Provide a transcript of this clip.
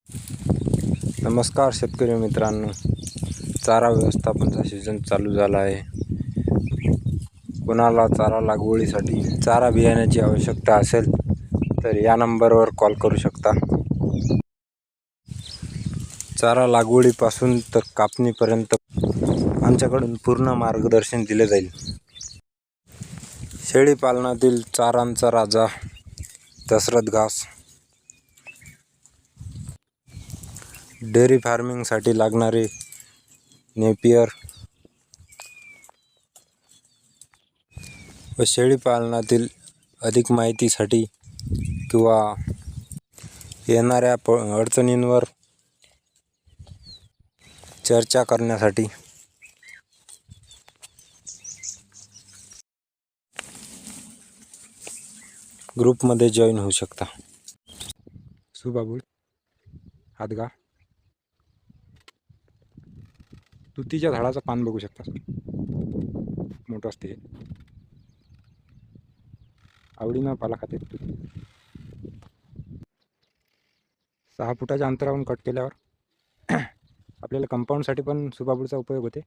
नमस्कार शेतकरी मित्रांनो, चारा व्यवस्थापनाचा सीझन चालू झाला आहे. कोणाला चारा लागवडीसाठी चारा बियाण्याची आवश्यकता असेल तर या नंबरवर कॉल करू शकता. चारा लागवडीपासून तर कापणीपर्यंत आमच्याकडून पूर्ण मार्गदर्शन दिले जाईल. शेळी पालनातील चारांचा राजा दशरथ घास, डेअरी फार्मिंगसाठी लागणारे नेपियर व शेळी पालनातील अधिक माहितीसाठी किंवा येणाऱ्या अडचणींवर चर्चा करण्यासाठी ग्रुपमध्ये जॉईन होऊ शकता. सुबाबूळ, हातगा, तुतीच्या झाडाचं पान बघू शकता, मोठं असते, आवडीनं पाला खाते. 6 फुटाच्या अंतरावरून कट केल्यावर आपल्याला कंपाऊंडसाठी पण सुबाबूळचा उपयोग होते.